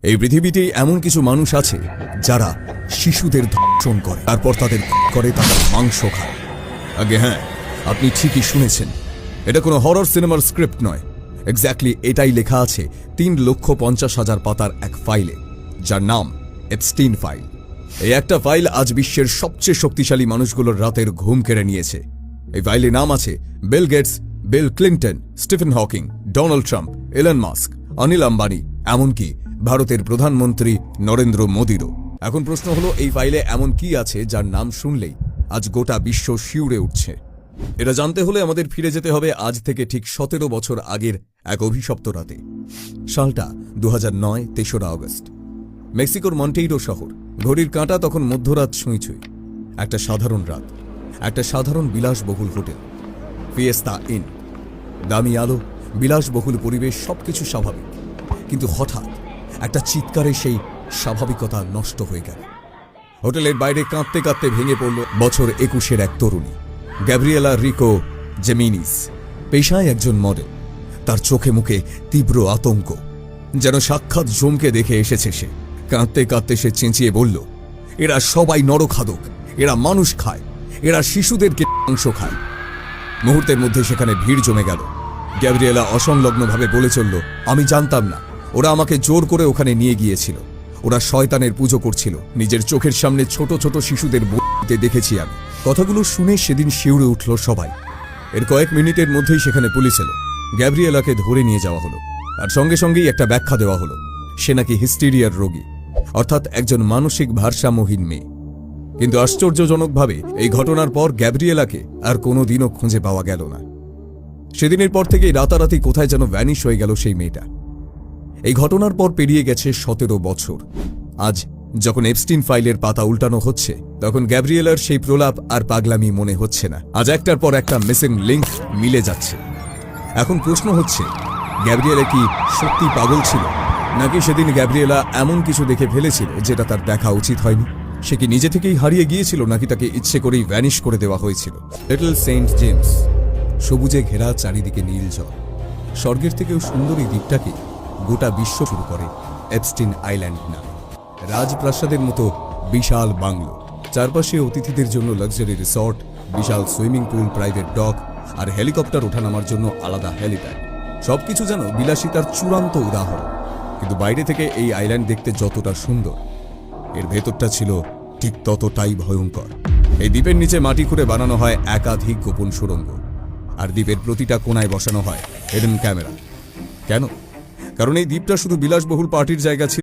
এই পৃথিবীতে এমন কিছু মানুষ আছে যারা শিশুদের ধর্ষণ করে, তারপর তাদের তাদের মাংস খায়। আগে হ্যাঁ, আপনি ঠিকই শুনেছেন, এটা কোনো হরর সিনেমার স্ক্রিপ্ট নয়। এক্স্যাক্টলি এটাই লেখা আছে 3,50,000 পাতার এক ফাইলে, যার নাম এপস্টিন ফাইল। এই একটা ফাইল আজ বিশ্বের সবচেয়ে শক্তিশালী মানুষগুলোর রাতের ঘুম কেড়ে নিয়েছে। এই ফাইলের নাম আছে Bill Gates, Bill Clinton, Stephen Hawking, Donald Trump, Elon Musk, Anil Ambani, এমনকি ভারতের প্রধানমন্ত্রী নরেন্দ্র মোদিরও। এখন প্রশ্ন হলো, এই ফাইলে এমন কি আছে যার নাম শুনলেই আজ গোটা বিশ্ব শিউরে উঠছে? এটা জানতে হলে আমাদের ফিরে যেতে হবে আজ থেকে ঠিক 17 বছর আগের এক অভিশপ্ত রাতে। সালটা 2009, 3রা আগস্ট। মেক্সিকোর মন্টেইরো শহর। ঘড়ির কাঁটা তখন মধ্যরাত ছুঁই ছুঁই। একটা সাধারণ রাত, একটা সাধারণ বিলাসবহুল হোটেল, ফিয়েস্তা ইন। দামি আলো, বিলাসবহুল পরিবেশ, সবকিছু স্বাভাবিক। কিন্তু হঠাৎ একটা চিৎকারে সেই স্বাভাবিকতা নষ্ট হয়ে গেল। হোটেলের বাইরে কাঁদতে কাঁদতে ভেঙে পড়ল বছর 21-এর এক তরুণী, গ্যাব্রিয়েলা রিকো জেমিনিস। পেশায় একজন মডেল। তার চোখে মুখে তীব্র আতঙ্ক, যেন সাক্ষাৎ জমকে দেখে এসেছে সে। কাঁদতে কাঁদতে সে চেঁচিয়ে বলল, এরা সবাই নরখাদক, এরা মানুষ খায়, এরা শিশুদেরকে মাংস খায়। মুহূর্তের মধ্যে সেখানে ভিড় জমে গেল। গ্যাব্রিয়েলা অসংলগ্নভাবে বলে চলল, আমি জানতাম না, ওরা আমাকে জোর করে ওখানে নিয়ে গিয়েছিল। ওরা শয়তানের পুজো করছিল। নিজের চোখের সামনে ছোট ছোট শিশুদের বলতে দেখেছি আমি। কথাগুলো শুনে সেদিন শিউরে উঠল সবাই। এর কয়েক মিনিটের মধ্যেই সেখানে পুলিশ এলো। গ্যাব্রিয়েলাকে ধরে নিয়ে যাওয়া হলো, আর সঙ্গে সঙ্গেই একটা ব্যাখ্যা দেওয়া হলো, সে নাকি হিস্টেরিয়ার রোগী, অর্থাৎ একজন মানসিক ভারসাম্যহীন মেয়ে। কিন্তু আশ্চর্যজনকভাবে এই ঘটনার পর গ্যাব্রিয়েলাকে আর কোনোদিনও খুঁজে পাওয়া গেল না। সেদিনের পর থেকেই রাতারাতি কোথায় যেন ভ্যানিশ হয়ে গেল সেই মেয়েটা। এই ঘটনার পর পেরিয়ে গেছে 17 বছর। আজ যখন এপস্টিন ফাইলের পাতা উল্টানো হচ্ছে, তখন গ্যাব্রিয়েলার সেই প্রলাপ আর পাগলামি মনে হচ্ছে না। আজ একটার পর একটা মিসিং লিংক মিলে যাচ্ছে। এখন প্রশ্ন হচ্ছে, গ্যাব্রিয়েলা কি সত্যি পাগল ছিল, নাকি সেদিন গ্যাব্রিয়েলা এমন কিছু দেখে ফেলেছিল যেটা তার দেখা উচিত হয়নি? সে কি নিজে থেকেই হারিয়ে গিয়েছিল, নাকি তাকে ইচ্ছে করেই ভ্যানিশ করে দেওয়া হয়েছিল? লিটল সেন্ট জেমস, সবুজে ঘেরা, চারিদিকে নীল জল। স্বর্গের থেকেও সুন্দর এই দ্বীপটাকে গোটা বিশ্ব শুরু করে এপস্টিন আইল্যান্ড নামে। রাজপ্রাসাদের মতো বিশাল বাংলো, চারপাশে অতিথিদের জন্য লাক্সারি রিসর্ট, বিশাল সুইমিং পুল, প্রাইভেট ডক, আর হেলিকপ্টার ওঠানামার জন্য আলাদা হেলিপ্যাড। সবকিছু যেন বিলাসিতার চূড়ান্ত উদাহরণ। কিন্তু বাইরে থেকে এই আইল্যান্ড দেখতে যতটা সুন্দর, এর ভেতরটা ছিল ঠিক ততটাই ভয়ঙ্কর। এই দ্বীপের নিচে মাটি খুঁড়ে বানানো হয় একাধিক গোপন সুড়ঙ্গ, আর দ্বীপের প্রতিটা কোণায় বসানো হয় হিডেন ক্যামেরা। কেন? কারণ এই দ্বীপটা শুধু বিলাসবহুল পার্টির জায়গা ছিল